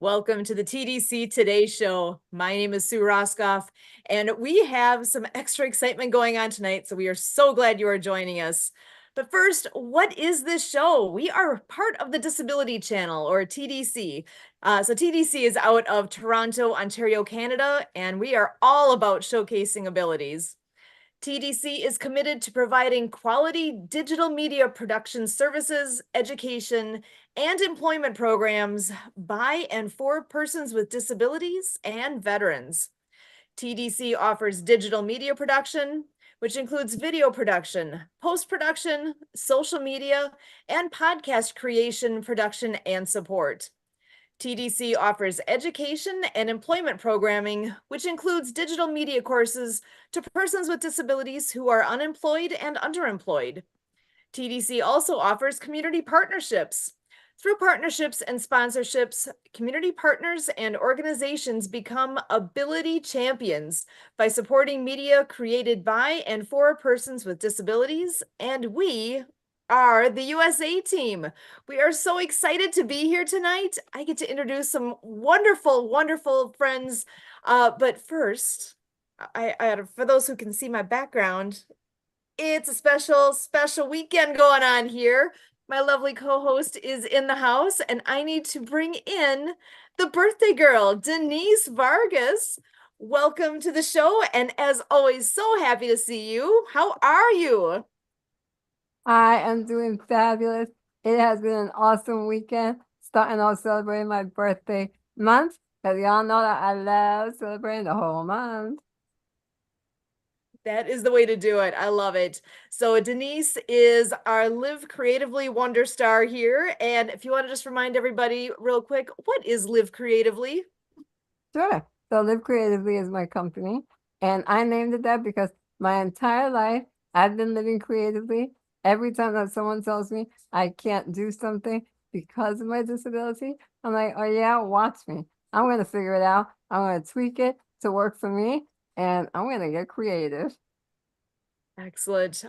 Welcome to the TDC Today Show. My name is Sue Roskoff, and we have some extra excitement going on tonight, so we are so glad you are joining us. But first, what is this show? We are part of the Disability Channel, or TDC. So TDC is out of Toronto, Ontario, Canada, and we are all about showcasing abilities. TDC is committed to providing quality digital media production services, education, and employment programs by and for persons with disabilities and veterans. TDC offers digital media production, which includes video production, post-production, social media, and podcast creation, production, and support. TDC offers education and employment programming, which includes digital media courses to persons with disabilities who are unemployed and underemployed. TDC also offers community partnerships. Through partnerships and sponsorships, community partners and organizations become ability champions by supporting media created by and for persons with disabilities, and we are the USA team. We are so excited to be here tonight. I get to introduce some wonderful, wonderful friends. But first, for those who can see my background, it's a special weekend going on here. My lovely co-host is in the house, and I need to bring in the birthday girl, Denise Vargas. Welcome to the show, and as always, so happy to see you. How are you? I am doing fabulous. It has been an awesome weekend, starting off celebrating my birthday month, because y'all know that I love celebrating the whole month. That is the way to do it. I love it. So Denise is our Live Creatively Wonder Star here. And if you want to just remind everybody real quick, what is Live Creatively? Sure. So Live Creatively is my company, and I named it that because my entire life I've been living creatively. Every time that someone tells me I can't do something because of my disability, I'm like, oh yeah, watch me. I'm going to figure it out. I'm going to tweak it to work for me, and I'm going to get creative. Excellent.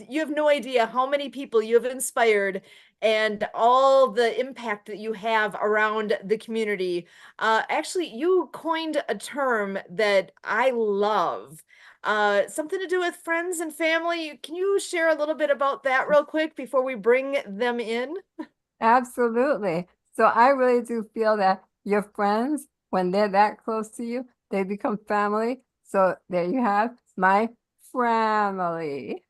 You have no idea how many people you have inspired and all the impact that you have around the community. Actually, you coined a term that I love. Something to do with friends and family. Can you share a little bit about that real quick before we bring them in? Absolutely. So I really do feel that your friends, when they're that close to you, they become family. So there you have my family.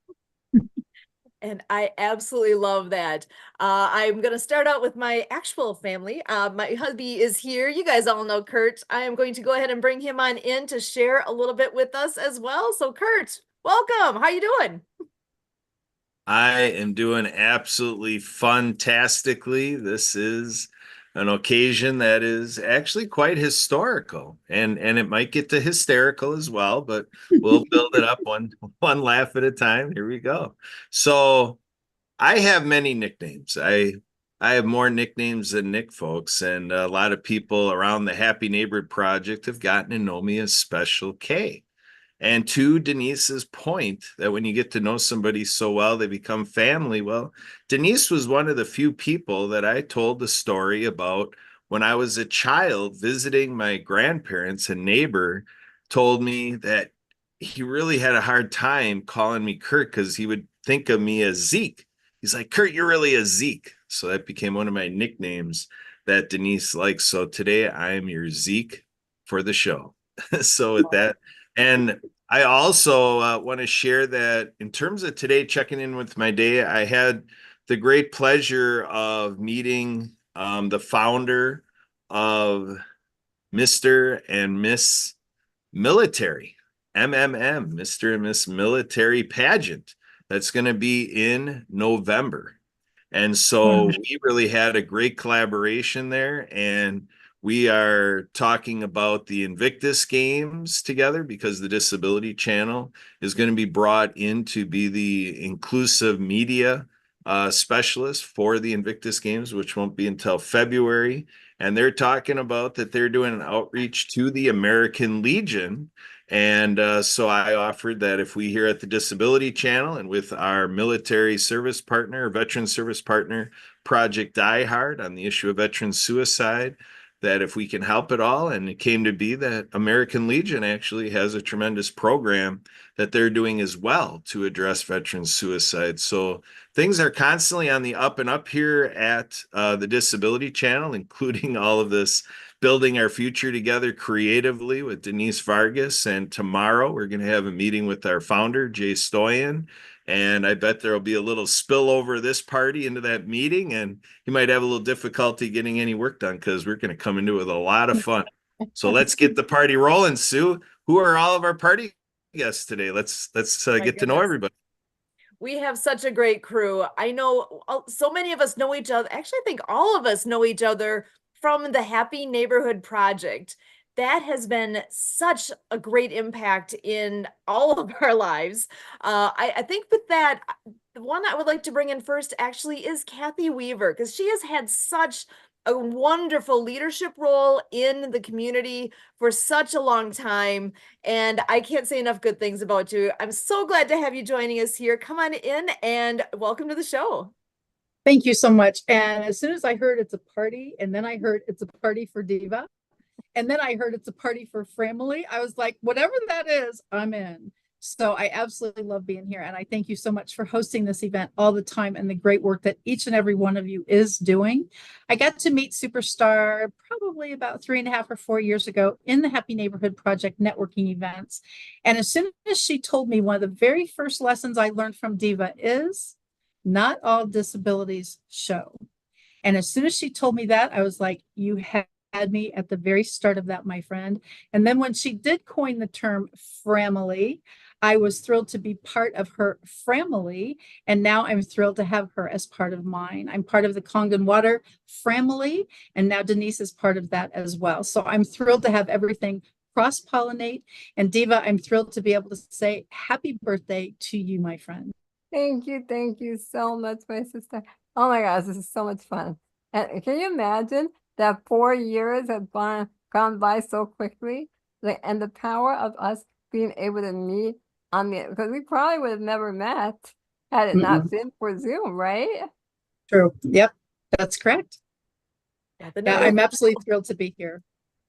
And I absolutely love that. I'm going to start out with my actual family. My hubby is here. You guys all know Kurt. I am going to go ahead and bring him on in to share a little bit with us as well. So Kurt, welcome. How you doing? I am doing absolutely fantastically. This is an occasion that is actually quite historical, and it might get to hysterical as well, but we'll build it up one laugh at a time. Here we go. So I have many nicknames. I have more nicknames than Nick folks, and a lot of people around the Happy Neighborhood Project have gotten to know me as Special K. And to Denise's point, that when you get to know somebody so well, they become family. Well, Denise was one of the few people that I told the story about when I was a child visiting my grandparents. A neighbor told me that he really had a hard time calling me Kurt because he would think of me as Zeke. He's like, Kurt, you're really a Zeke. So that became one of my nicknames that Denise likes. So today I am your Zeke for the show. So with that, and I also want to share that in terms of today, checking in with my day, I had the great pleasure of meeting the founder of Mr. and Miss Military, MMM, Mr. and Miss Military Pageant. That's going to be in November. And so we really had a great collaboration there. And we are talking about the Invictus Games together because the Disability Channel is going to be brought in to be the inclusive media specialist for the Invictus Games, which won't be until February. And they're talking about that they're doing an outreach to the American Legion. And so I offered that if we here at the Disability Channel and with our military service partner, veteran service partner, Project Die Hard on the issue of veteran suicide, that if we can help at all, and it came to be that American Legion actually has a tremendous program that they're doing as well to address veteran suicide. So things are constantly on the up and up here at the Disability Channel, including all of this building our future together creatively with Denise Vargas. And tomorrow we're going to have a meeting with our founder, Jay Stoyan. And I bet there'll be a little spillover this party into that meeting, and he might have a little difficulty getting any work done because we're going to come into it with a lot of fun. So let's get the party rolling, Sue. Who are all of our party guests today? Let's get to know everybody. We have such a great crew. I know so many of us know each other. Actually, I think all of us know each other from the Happy Neighborhood Project. That has been such a great impact in all of our lives. I think with that, the one I would like to bring in first actually is Kathy Weaver, because she has had such a wonderful leadership role in the community for such a long time. And I can't say enough good things about you. I'm so glad to have you joining us here. Come on in and welcome to the show. Thank you so much. And as soon as I heard it's a party, and then I heard it's a party for Diva, and then I heard it's a party for family, I was like, whatever that is, I'm in. So I absolutely love being here. And I thank you so much for hosting this event all the time and the great work that each and every one of you is doing. I got to meet Superstar probably about 3.5 or 4 years ago in the Happy Neighborhood Project networking events. And as soon as she told me, one of the very first lessons I learned from Diva is not all disabilities show. And as soon as she told me that, I was like, you had me at the very start of that, my friend. And then when she did coin the term family, I was thrilled to be part of her family. And now I'm thrilled to have her as part of mine. I'm part of the Kangen Water family. And now Denise is part of that as well. So I'm thrilled to have everything cross-pollinate. And Diva, I'm thrilled to be able to say happy birthday to you, my friend. Thank you so much, my sister. Oh my gosh, this is so much fun. And can you imagine that 4 years have gone by so quickly? Like, and the power of us being able to meet on the, because we probably would have never met had it not been for Zoom, right? True. Yep, that's correct. Yeah, I'm absolutely thrilled to be here.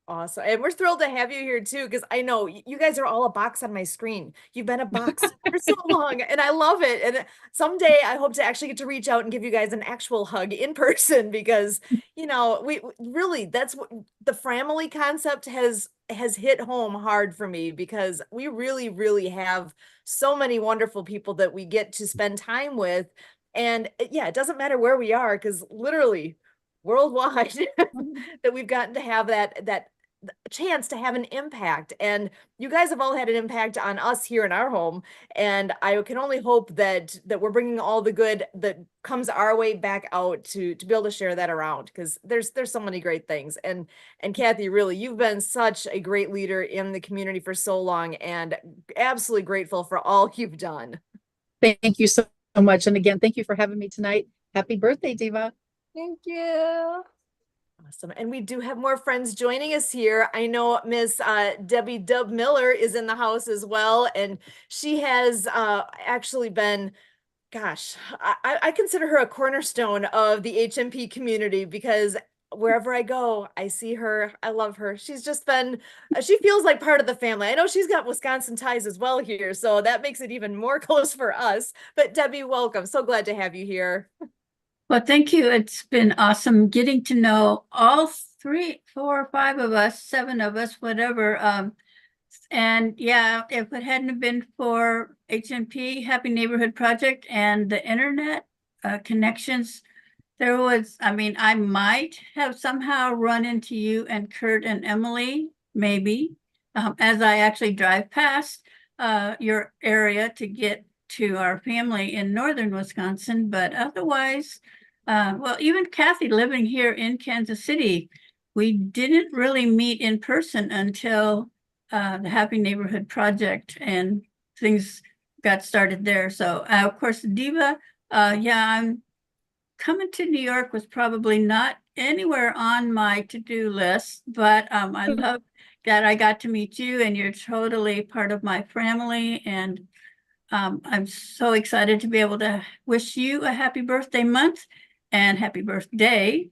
Awesome. And we're thrilled to have you here too, because I know you guys are all a box on my screen. You've been a box for so long, and I love it. And someday I hope to actually get to reach out and give you guys an actual hug in person, because, you know, we really, that's what the family concept has hit home hard for me, because we really, really have so many wonderful people that we get to spend time with. And yeah, it doesn't matter where we are, because literally worldwide that we've gotten to have that chance to have an impact. And you guys have all had an impact on us here in our home, and I can only hope that we're bringing all the good that comes our way back out to be able to share that around, because there's so many great things. And Kathy, really, you've been such a great leader in the community for so long, and absolutely grateful for all you've done. Thank you so much. And again, thank you for having me tonight. Happy birthday, Diva. Thank you. Awesome. And we do have more friends joining us here. I know Miss Debbie Dub Miller is in the house as well. And she has actually been, gosh, I consider her a cornerstone of the HMP community, because wherever I go, I see her. I love her. She's just been, she feels like part of the family. I know she's got Wisconsin ties as well here, so that makes it even more close for us. But Debbie, welcome. So glad to have you here. Well, thank you. It's been awesome getting to know all 3, 4, 5 of us, 7 of us, whatever. And yeah, if it hadn't have been for HMP, Happy Neighborhood Project, and the internet connections, I might have somehow run into you and Kurt and Emily, maybe, as I actually drive past your area to get to our family in northern Wisconsin. But otherwise, well, even Kathy living here in Kansas City, we didn't really meet in person until the Happy Neighborhood Project, and things got started there. So of course, Diva, I'm coming to New York was probably not anywhere on my to-do list, but I love that I got to meet you, and you're totally part of my family. And I'm so excited to be able to wish you a happy birthday month and happy birthday.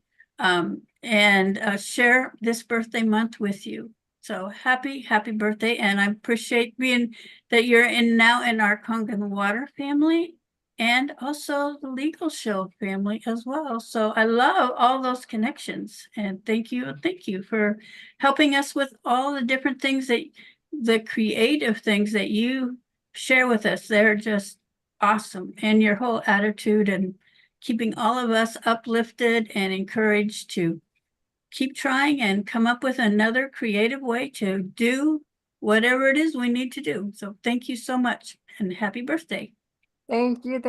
and share this birthday month with you. So happy birthday. And I appreciate being that you're now in our Kangen Water family and also the Legal Show family as well. So I love all those connections, and thank you for helping us with all the different things the creative things that you share with us. They're just awesome, and your whole attitude and keeping all of us uplifted and encouraged to keep trying and come up with another creative way to do whatever it is we need to do. So thank you so much, and happy birthday. Thank you,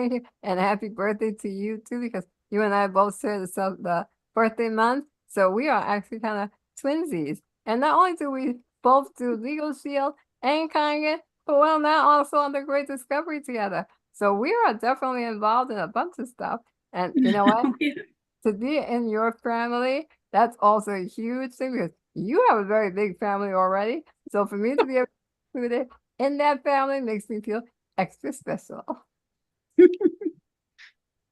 and happy birthday to you too, because you and I both share the birthday month, so we are actually kind of twinsies. And not only do we both do Legal Shield and Kangen, but we're now also on the Great Discovery together. So we are definitely involved in a bunch of stuff. And you know what? To be in your family, that's also a huge thing because you have a very big family already. So for me to be included in that family makes me feel extra special.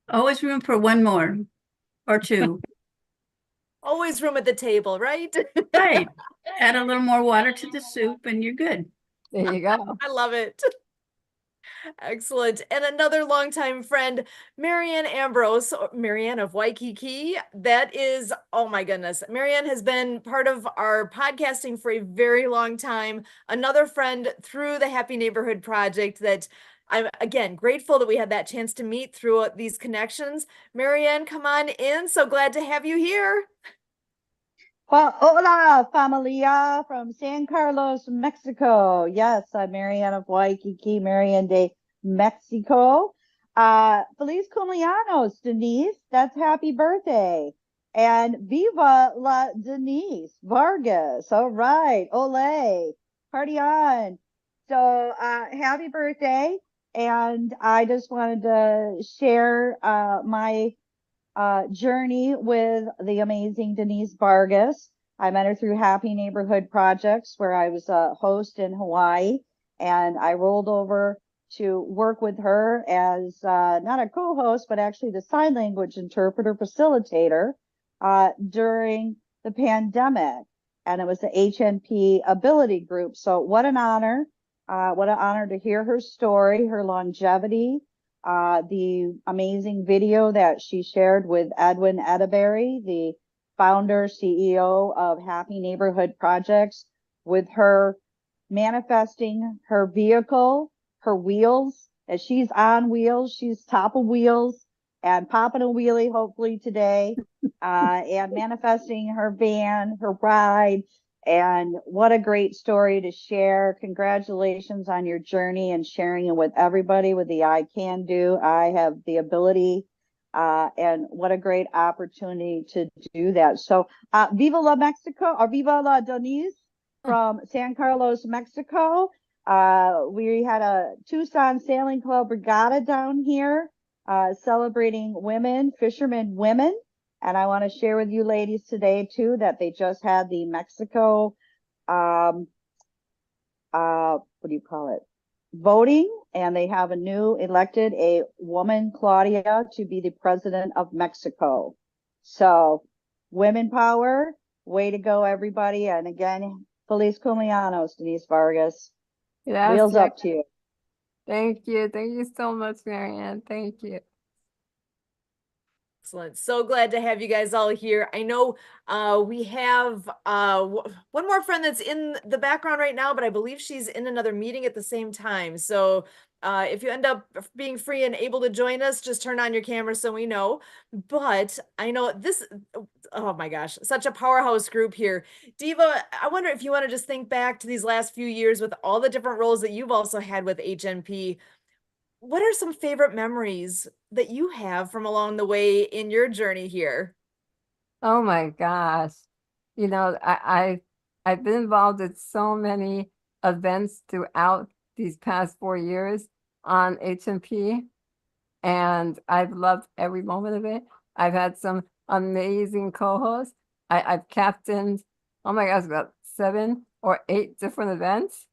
Always room for one more or two. Always room at the table, right? Right. Add a little more water to the soup and you're good. There you go. I love it. Excellent. And another longtime friend, Marianne Ambrose, Marianne of Waikiki. That is, oh my goodness. Marianne has been part of our podcasting for a very long time. Another friend through the Happy Neighborhood Project that I'm, again, grateful that we had that chance to meet through these connections. Marianne, come on in. So glad to have you here. Well, hola, familia from San Carlos, Mexico. Yes, I'm Marianne of Waikiki, Marianne de Mexico. Feliz cumpleaños, Denise. That's happy birthday. And viva la Denise Vargas. All right, ole, party on. So happy birthday. And I just wanted to share my journey with the amazing Denise Vargas. I met her through Happy Neighborhood Projects, where I was a host in Hawaii, and I rolled over to work with her as not a co-host, but actually the sign language interpreter facilitator during the pandemic. And it was the HNP Ability Group. So what an honor. What an honor to hear her story, her longevity, the amazing video that she shared with Edwin Edeberry, the founder, CEO of Happy Neighborhood Projects, with her manifesting her vehicle, her wheels, as she's on wheels, she's top of wheels and popping a wheelie hopefully today, and manifesting her van, her ride. And what a great story to share. Congratulations on your journey and sharing it with everybody with the I Can Do. I have the ability, and what a great opportunity to do that. So Viva la Mexico, or Viva la Denise from San Carlos, Mexico. We had a Tucson Sailing Club Regatta down here celebrating women, fishermen women. And I want to share with you ladies today too that they just had the Mexico, what do you call it? Voting, and they have elected a woman, Claudia, to be the president of Mexico. So women power, way to go everybody. And again, Feliz cumpleaños, Denise Vargas. Yes, Wheels up to you. Thank you. Thank you so much, Marianne. Thank you. Excellent. So glad to have you guys all here. I know we have one more friend that's in the background right now, but I believe she's in another meeting at the same time. So if you end up being free and able to join us, just turn on your camera so we know. But I know this, oh my gosh, such a powerhouse group here. Diva, I wonder if you want to just think back to these last few years with all the different roles that you've also had with HNP. What are some favorite memories that you have from along the way in your journey here? Oh my gosh. You know, I've been involved in so many events throughout these past 4 years on HMP, and I've loved every moment of it. I've had some amazing co-hosts. I've captained, oh my gosh, about 7 or 8 different events,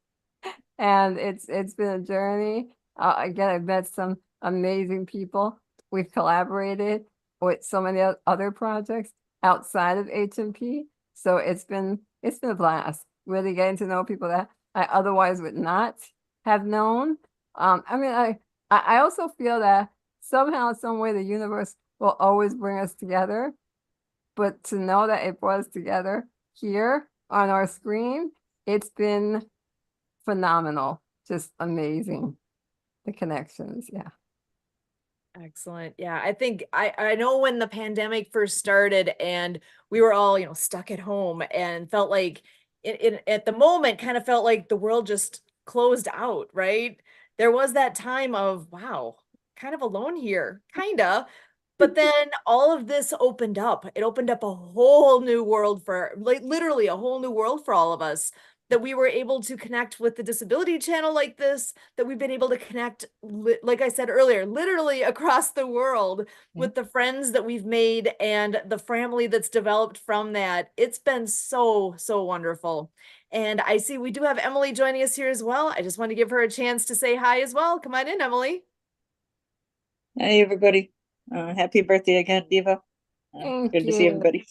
and it's been a journey. Again, I've met some amazing people. We've collaborated with so many other projects. outside of HMP. So it's been a blast, really getting to know people that I otherwise would not have known. I mean, I also feel that somehow, some way, the universe will always bring us together. But to know that it brought us together here on our screen, it's been phenomenal, just amazing. The connections, yeah. Excellent. Yeah, I think I know when the pandemic first started and we were all, stuck at home and felt like at the moment kind of felt like the world just closed out, right? There was that time of, wow, kind of alone here, kind of. But then all of this opened up. It opened up a whole new world for, like, literally a whole new world for all of us, that we were able to connect with the disability channel like this, that we've been able to connect, like I said earlier, literally across the world with the friends that we've made and the family that's developed from that. It's been so, so wonderful. And I see we do have Emily joining us here as well. I just want to give her a chance to say hi as well. Come on in, Emily. Hey, everybody. Happy birthday again, Diva. Thank Good to see you. everybody.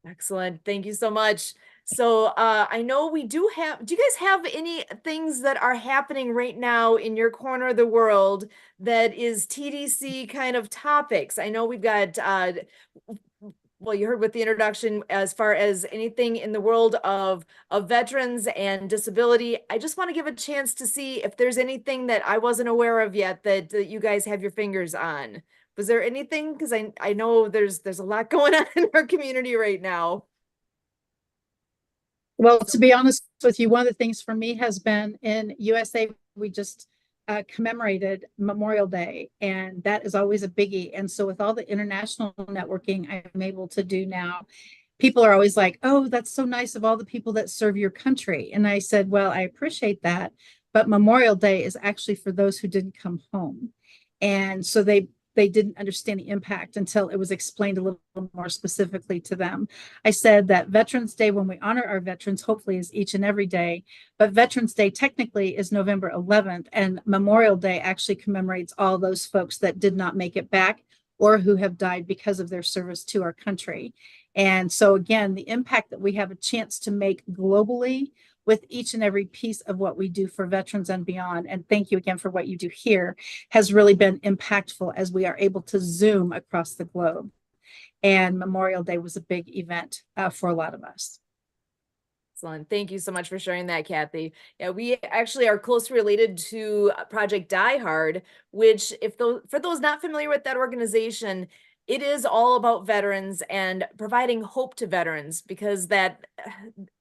Excellent. Thank you so much. So I know we do you guys have any things that are happening right now in your corner of the world that is TDC kind of topics? I know we've got, well, you heard with the introduction as far as anything in the world of veterans and disability. I just want to give a chance to see if there's anything that I wasn't aware of yet that you guys have your fingers on. Was there anything? Because I know there's a lot going on in our community right now. Well, to be honest with you, one of the things for me has been in USA, we just commemorated Memorial Day, and that is always a biggie. And so with all the international networking I'm able to do now, people are always like, oh, that's so nice of all the people that serve your country. And I said, well, I appreciate that, but Memorial Day is actually for those who didn't come home. And so they didn't understand the impact until it was explained a little more specifically to them. I said that Veterans Day, when we honor our veterans, hopefully is each and every day, but Veterans Day technically is November 11th, and Memorial Day actually commemorates all those folks that did not make it back or who have died because of their service to our country. And so again, the impact that we have a chance to make globally with each and every piece of what we do for veterans and beyond, and thank you again for what you do here, has really been impactful as we are able to Zoom across the globe. And Memorial Day was a big event for a lot of us. Excellent. Thank you so much for sharing that, Kathy. Yeah, we actually are closely related to Project Die Hard, which for those not familiar with that organization, it is all about veterans and providing hope to veterans, because that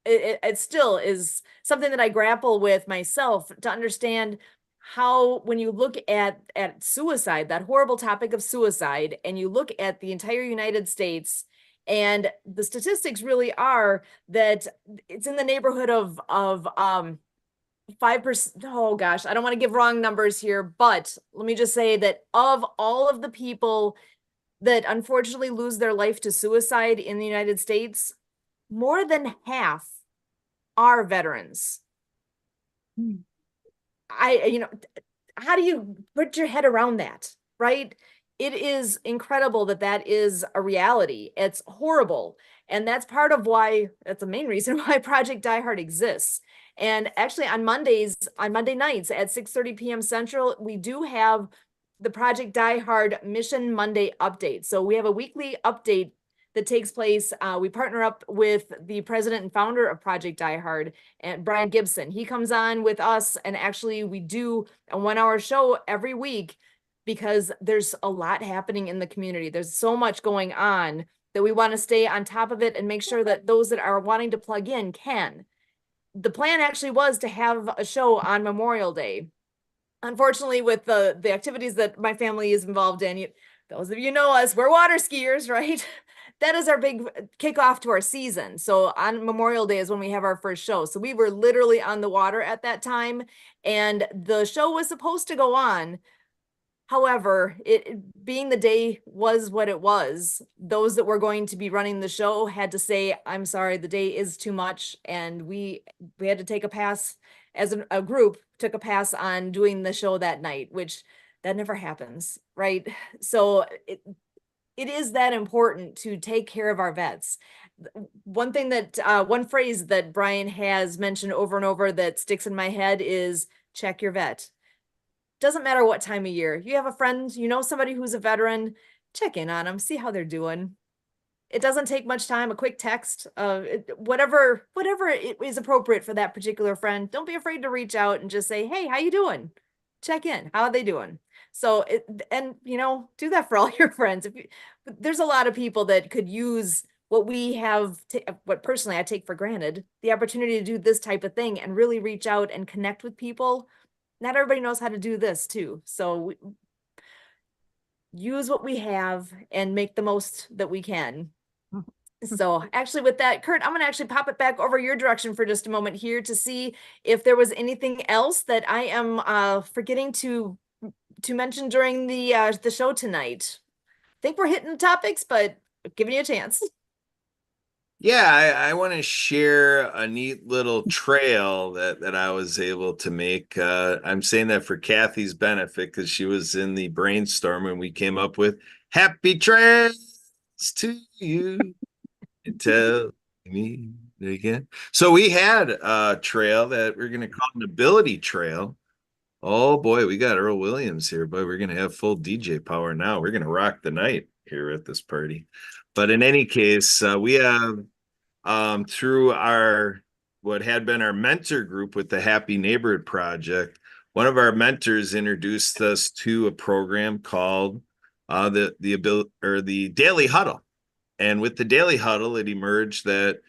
it still is something that I grapple with myself, to understand how, when you look at suicide, that horrible topic of suicide, and you look at the entire United States, and the statistics really are that it's in the neighborhood of 5%. Oh gosh, I don't want to give wrong numbers here, but let me just say that of all of the people that unfortunately lose their life to suicide in the United States, more than half are veterans. How do you put your head around that, right? It is incredible that that is a reality. It's horrible. And that's part of why, that's the main reason why Project Die Hard exists. And actually on Monday nights at 6:30 p.m. Central, we do have the Project Die Hard Mission Monday update. So we have a weekly update that takes place. We partner up with the president and founder of Project Die Hard, and Brian Gibson. He comes on with us, and actually we do a 1-hour show every week, because there's a lot happening in the community. There's so much going on that we want to stay on top of it and make sure that those that are wanting to plug in can. The plan actually was to have a show on Memorial Day. Unfortunately, with the activities that my family is involved in, those of you know us, we're water skiers, right? That is our big kickoff to our season. So on Memorial Day is when we have our first show. So we were literally on the water at that time, and the show was supposed to go on. However, it being the day was what it was, those that were going to be running the show had to say, I'm sorry, the day is too much. And we had to take a pass, as a group took a pass on doing the show that night, which that never happens, right? So it is that important to take care of our vets. One thing that, one phrase that Brian has mentioned over and over that sticks in my head is check your vet. Doesn't matter what time of year. You have a friend, you know somebody who's a veteran, check in on them, see how they're doing. It doesn't take much time, a quick text, whatever it is appropriate for that particular friend. Don't be afraid to reach out and just say, hey, how you doing? Check in. How are they doing? So, and you know, do that for all your friends. There's a lot of people that could use what we have, what personally I take for granted, the opportunity to do this type of thing and really reach out and connect with people. Not everybody knows how to do this too. So use what we have and make the most that we can. So actually with that, Kurt, I'm going to actually pop it back over your direction for just a moment here to see if there was anything else that I am forgetting to mention during the show tonight. I think we're hitting the topics, but giving you a chance. Yeah, I want to share a neat little trail that I was able to make. I'm saying that for Kathy's benefit because she was in the brainstorm and we came up with happy trails to you and tell me again. So we had a trail that we're going to call an ability trail. Oh boy, we got Earl Williams here, but we're going to have full DJ power now. We're going to rock the night here at this party. But in any case, we have through our what had been our mentor group with the Happy Neighborhood Project, one of our mentors introduced us to a program called the Daily Huddle. And with the Daily Huddle, it emerged that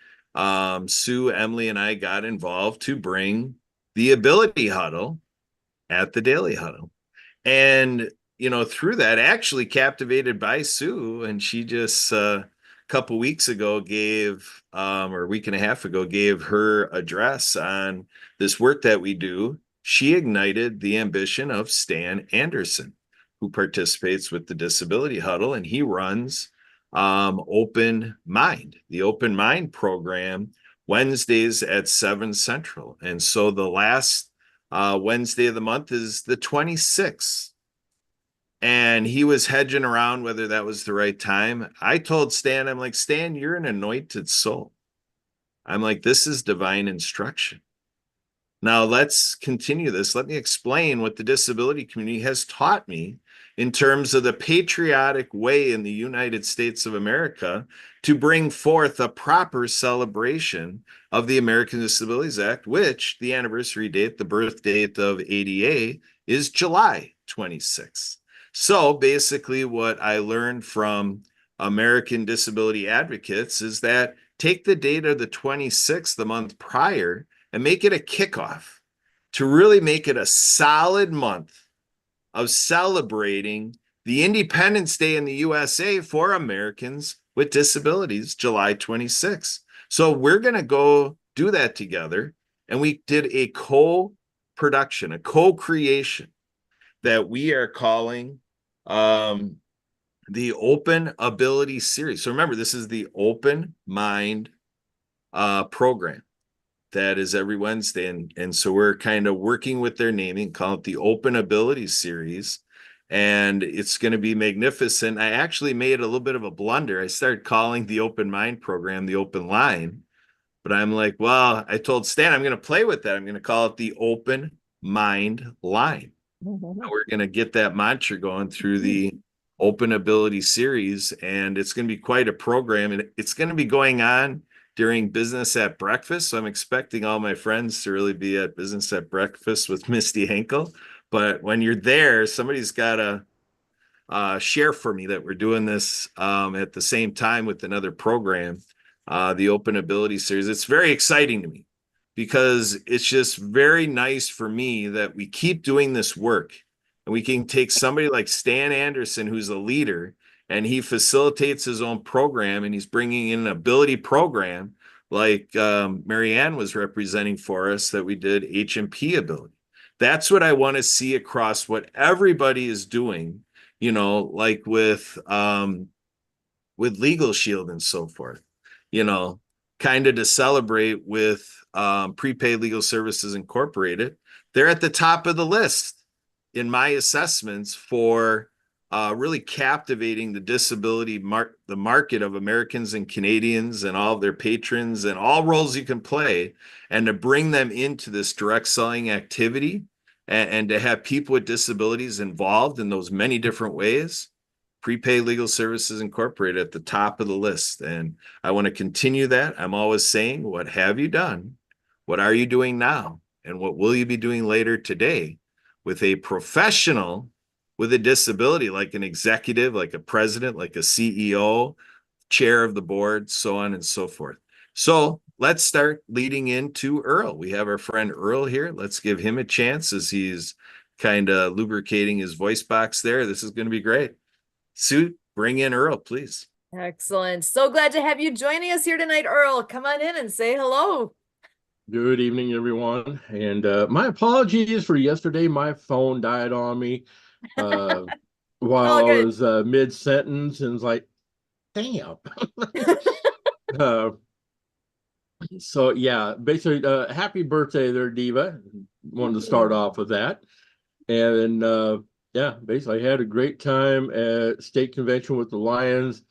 Sue, Emily, and I got involved to bring the Ability Huddle at the Daily Huddle. And you know, through that, actually captivated by Sue, and she just a couple weeks ago gave, or a week and a half ago, gave her address on this work that we do. She ignited the ambition of Stan Anderson, who participates with the Disability Huddle, and he runs Open Mind, the Open Mind program, Wednesdays at 7 Central. And so the last Wednesday of the month is the 26th. And he was hedging around whether that was the right time. I told Stan, I'm like, Stan, you're an anointed soul. I'm like, this is divine instruction. Now let's continue this. Let me explain what the disability community has taught me in terms of the patriotic way in the United States of America to bring forth a proper celebration of the American Disabilities Act, which the anniversary date, the birth date of ADA, is July 26th. So basically what I learned from American disability advocates is that take the date of the 26th, the month prior, and make it a kickoff to really make it a solid month of celebrating the Independence Day in the USA for Americans with disabilities, July 26th. So we're going to go do that together. And we did a co-production, a co-creation that we are calling the Open Ability Series. So remember, this is the Open Mind program that is every Wednesday. And so we're kind of working with their naming, call it the Open Ability Series. And it's going to be magnificent. I actually made a little bit of a blunder. I started calling the Open Mind program the Open Line. But I'm like, well, I told Stan, I'm going to play with that. I'm going to call it the Open Mind Line. We're going to get that mantra going through the Open Ability Series, and it's going to be quite a program, and it's going to be going on during Business at Breakfast. So I'm expecting all my friends to really be at Business at Breakfast with Misty Henkel. But when you're there, somebody's got to share for me that we're doing this at the same time with another program, the Open Ability Series. It's very exciting to me, because it's just very nice for me that we keep doing this work and we can take somebody like Stan Anderson, who's a leader, and he facilitates his own program, and he's bringing in an ability program like Marianne was representing for us that we did H&P ability. That's what I want to see across what everybody is doing, you know, like with Legal Shield and so forth, you know, kind of to celebrate with Prepaid Legal Services Incorporated. They're at the top of the list in my assessments for really captivating the market of Americans and Canadians and all of their patrons and all roles you can play, and to bring them into this direct selling activity and to have people with disabilities involved in those many different ways. Prepaid Legal Services Incorporated at the top of the list. And I want to continue that. I'm always saying, what have you done? What are you doing now? And what will you be doing later today with a professional with a disability, like an executive, like a president, like a CEO, chair of the board, so on and so forth. So let's start leading into Earl. We have our friend Earl here. Let's give him a chance as he's kind of lubricating his voice box there. This is going to be great. Sue, bring in Earl, please. Excellent. So glad to have you joining us here tonight, Earl. Come on in and say hello. Good evening, everyone. And my apologies for yesterday. My phone died on me while I was mid-sentence, and it's like, damn. So yeah, basically, happy birthday there, Diva. Wanted to start off with that. And yeah, basically I had a great time at state convention with the Lions.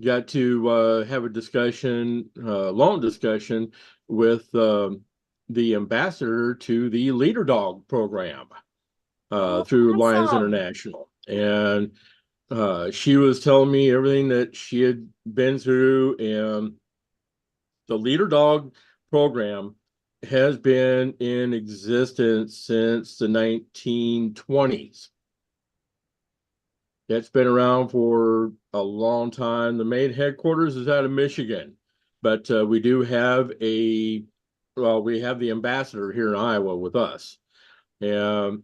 Got to have a discussion, long discussion with the ambassador to the Leader Dog program through Lions International. And she was telling me everything that she had been through. And the Leader Dog program has been in existence since the 1920s. It's been around for a long time. The main headquarters is out of Michigan, but we do have we have the ambassador here in Iowa with us. And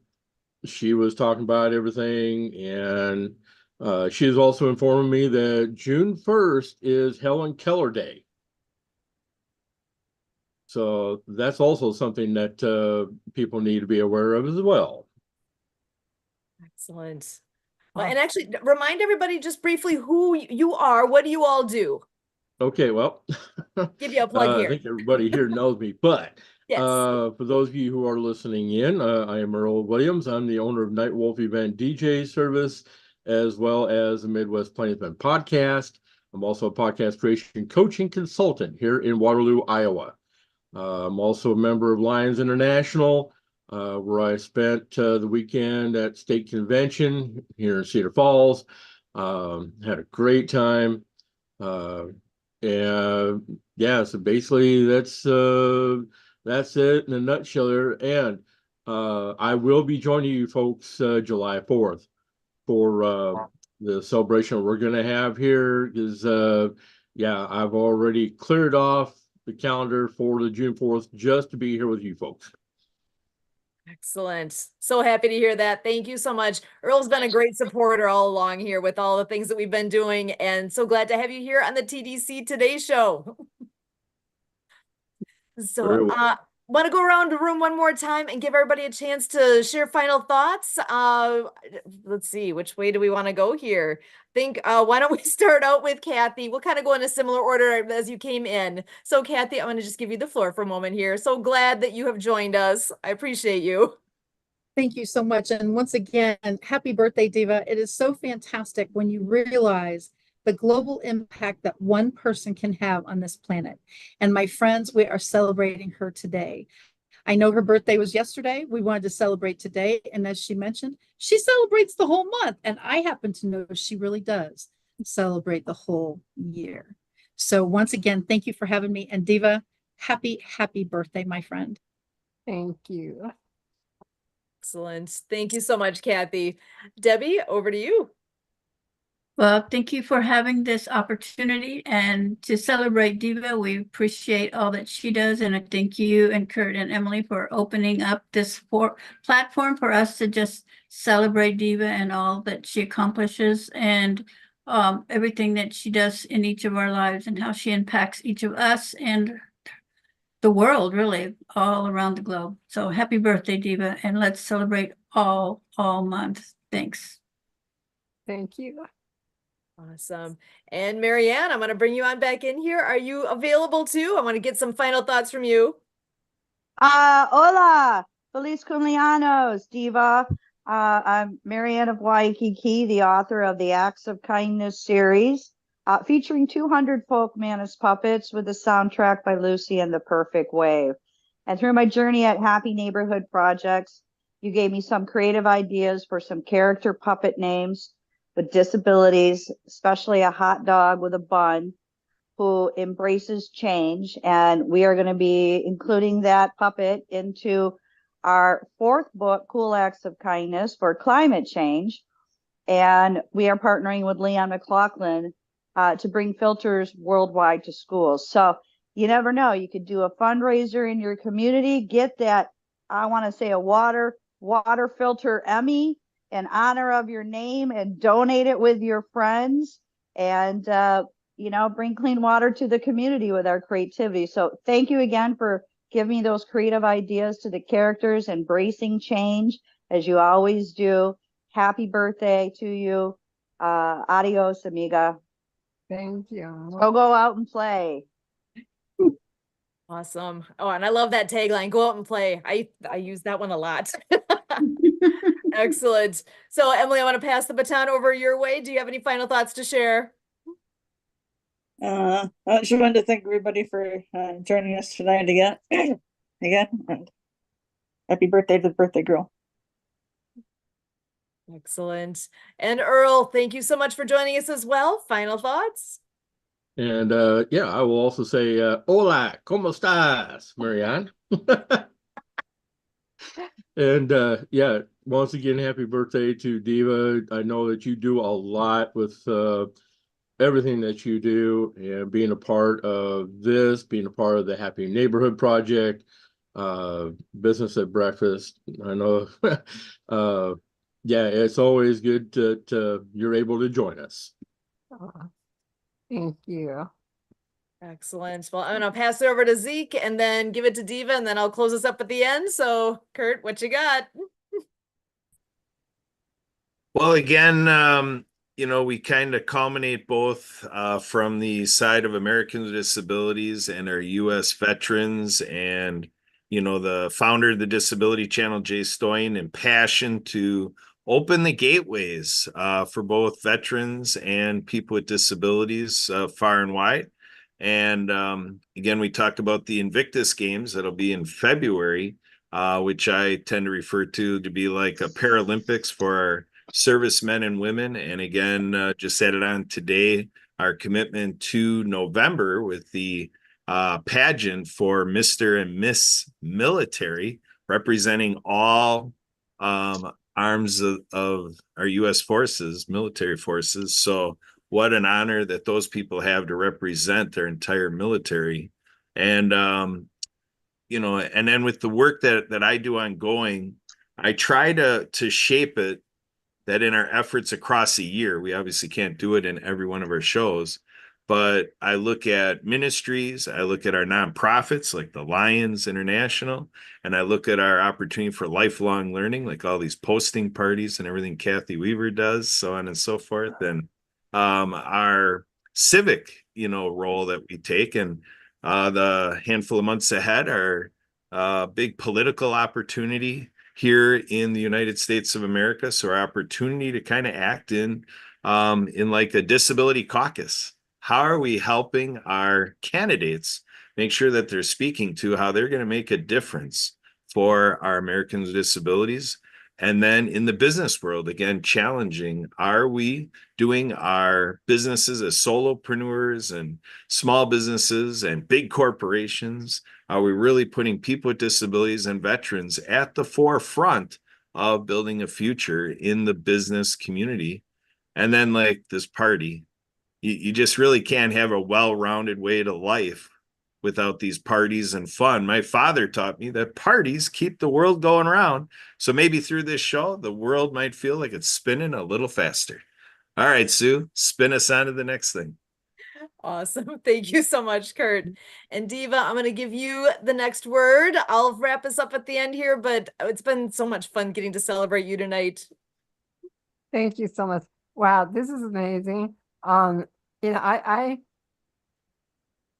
she was talking about everything, and she is also informing me that June 1st is Helen Keller Day. So that's also something that people need to be aware of as well. Excellent. Well, and actually remind everybody just briefly who you are. What do you all do? Okay, well, give you a plug here. I think everybody here knows me, but yes. For those of you who are listening in, I am Earl Williams. I'm the owner of Night Wolf Event DJ Service, as well as the Midwest Plainsman podcast. I'm also a podcast creation coaching consultant here in Waterloo, Iowa. I'm also a member of Lions International, where I spent the weekend at state convention here in Cedar Falls. Had a great time. And yeah, so basically that's it in a nutshell there. And I will be joining you folks July 4th for the celebration we're going to have here, because yeah, I've already cleared off the calendar for the June 4th just to be here with you folks. Excellent. So happy to hear that. Thank you so much. Earl's been a great supporter all along here with all the things that we've been doing, and so glad to have you here on the TDC Today Show. So want to go around the room one more time and give everybody a chance to share final thoughts. Let's see, which way do we want to go here? Think why don't we start out with Kathy? We'll kind of go in a similar order as you came in. So Kathy, I'm going to just give you the floor for a moment here. So glad that you have joined us. I appreciate you. Thank you so much. And once again, happy birthday, Diva. It is so fantastic when you realize the global impact that one person can have on this planet. And my friends, we are celebrating her today. I know her birthday was yesterday. We wanted to celebrate today. And as she mentioned, she celebrates the whole month. And I happen to know she really does celebrate the whole year. So once again, thank you for having me. And Diva, happy, happy birthday, my friend. Thank you. Excellent. Thank you so much, Kathy. Debbie, over to you. Well, thank you for having this opportunity and to celebrate Diva. We appreciate all that she does. And I thank you and Kurt and Emily for opening up this platform for us to just celebrate Diva and all that she accomplishes, and everything that she does in each of our lives, and how she impacts each of us and the world, really, all around the globe. So happy birthday, Diva, and let's celebrate all month. Thanks. Thank you. Awesome. And Marianne, I'm going to bring you on back in here. Are you available too? I want to get some final thoughts from you. Hola, feliz cumpleaños, Diva. I'm Marianne of Waikiki, the author of the Acts of Kindness series, featuring 200 folk Manus puppets with a soundtrack by Lucy and the Perfect Wave. And through my journey at Happy Neighborhood Projects, you gave me some creative ideas for some character puppet names with disabilities, especially a hot dog with a bun who embraces change. And we are going to be including that puppet into our fourth book, Cool Acts of Kindness for Climate Change. And we are partnering with Leon McLaughlin to bring filters worldwide to schools. So you never know, you could do a fundraiser in your community, get that, I want to say a water filter Emmy in honor of your name and donate it with your friends and, bring clean water to the community with our creativity. So thank you again for giving me those creative ideas to the characters, embracing change as you always do. Happy birthday to you. Adios, amiga. Thank you. Go out and play. Awesome. Oh, and I love that tagline, go out and play. I use that one a lot. Excellent. So Emily, I want to pass the baton over your way. Do you have any final thoughts to share? I just wanted to thank everybody for joining us tonight again. And happy birthday to the birthday girl. Excellent. And Earl, thank you so much for joining us as well. Final thoughts? And I will also say, hola, ¿cómo estás, Marianne? And once again, happy birthday to Diva. I know that you do a lot with everything that you do, and being a part of this, being a part of the Happy Neighborhood Project, Business at Breakfast. I know, it's always good to you're able to join us. Thank you. Excellent. Well, I'm going to pass it over to Zeke and then give it to Diva, and then I'll close us up at the end. So, Kurt, what you got? Well, again, we kind of culminate both from the side of Americans with Disabilities and our U.S. veterans and, the founder of the Disability Channel, Jay Stoyan, and passion to open the gateways for both veterans and people with disabilities far and wide. And again, we talked about the Invictus Games that'll be in February, which I tend to refer to be like a Paralympics for our servicemen and women. And again, just added on today, our commitment to November with the pageant for Mr. and Miss Military, representing all arms of our U.S. forces, military forces. So what an honor that those people have to represent their entire military. And, and then with the work that I do ongoing, I try to shape it that in our efforts across the year, we obviously can't do it in every one of our shows, but I look at ministries, I look at our nonprofits like the Lions International, and I look at our opportunity for lifelong learning, like all these posting parties and everything Kathy Weaver does, so on and so forth, and our civic, role that we take, and the handful of months ahead are big political opportunity here in the United States of America. So our opportunity to kind of act in like a disability caucus. How are we helping our candidates make sure that they're speaking to how they're going to make a difference for our Americans with disabilities? And then in the business world, again, challenging, are we doing our businesses as solopreneurs and small businesses and big corporations? Are we really putting people with disabilities and veterans at the forefront of building a future in the business community? And then like this party, you just really can't have a well-rounded way to life without these parties and fun. My father taught me that parties keep the world going around. So maybe through this show, the world might feel like it's spinning a little faster. All right, Sue, spin us on to the next thing. Awesome. Thank you so much, Kurt. And Diva, I'm going to give you the next word. I'll wrap us up at the end here, but it's been so much fun getting to celebrate you tonight. Thank you so much. Wow, this is amazing. I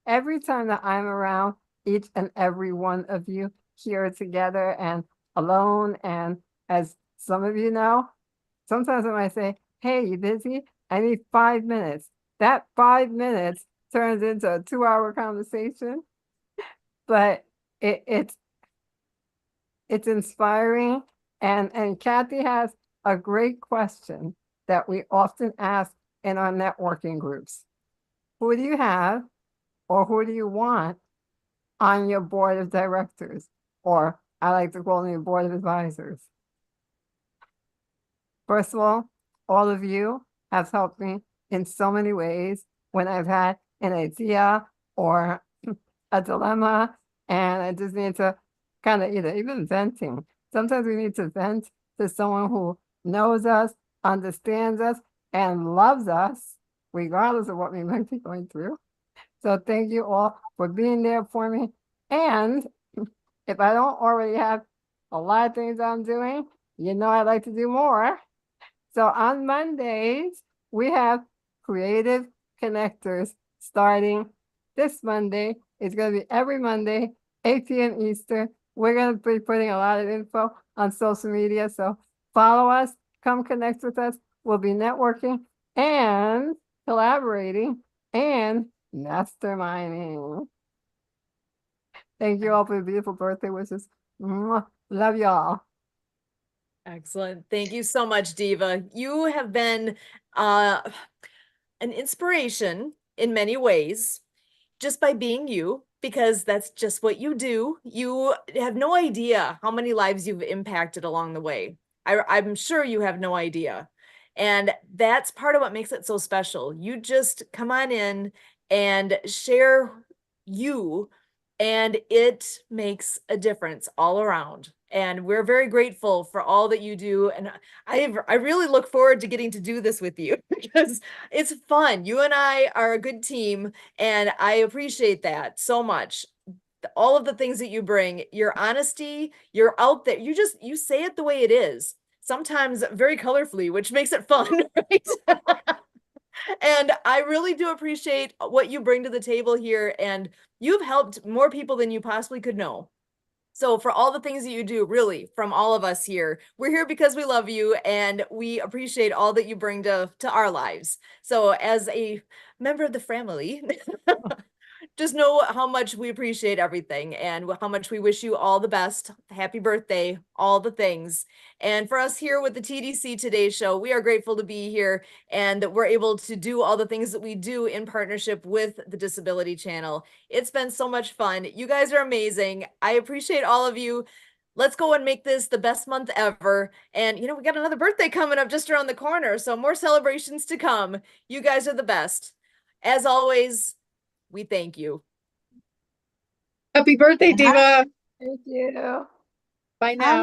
every time that I'm around each and every one of you here together and alone and as Some of you know, sometimes when I say, hey, you busy? I need 5 minutes. That 5 minutes turns into a 2-hour conversation. But it's inspiring. And Kathy has a great question that we often ask in our networking groups. Who do you have or who do you want on your board of directors? Or I like to call them your board of advisors. First of all of you have helped me in so many ways when I've had an idea or a dilemma and I just need to kind of even venting. Sometimes we need to vent to someone who knows us, understands us, and loves us, regardless of what we might be going through. So thank you all for being there for me. And if I don't already have a lot of things I'm doing, I'd like to do more. So on Mondays, we have Creative Connectors starting this Monday. It's going to be every Monday, 8 p.m. Eastern. We're going to be putting a lot of info on social media. So follow us, come connect with us. We'll be networking and collaborating and masterminding. Thank you all for the beautiful birthday wishes. Mwah. Love y'all. Excellent. Thank you so much, Diva. You have been an inspiration in many ways just by being you, because that's just what you do. You have no idea how many lives you've impacted along the way. I'm sure you have no idea. And that's part of what makes it so special. You just come on in and share you, and it makes a difference all around. And we're very grateful for all that you do. And I really look forward to getting to do this with you because it's fun. You and I are a good team, and I appreciate that so much. All of the things that you bring, your honesty, you're out there. You say it the way it is, sometimes very colorfully, which makes it fun, right? And I really do appreciate what you bring to the table here. And you've helped more people than you possibly could know. So for all the things that you do, really, from all of us here, we're here because we love you and we appreciate all that you bring to our lives. So as a member of the family, just know how much we appreciate everything and how much we wish you all the best. Happy birthday, all the things. And for us here with the TDC Today Show, we are grateful to be here and that we're able to do all the things that we do in partnership with the Disability Channel. It's been so much fun. You guys are amazing. I appreciate all of you. Let's go and make this the best month ever. And, we got another birthday coming up just around the corner, so more celebrations to come. You guys are the best. As always, we thank you. Happy birthday, Diva. Thank you. Bye now.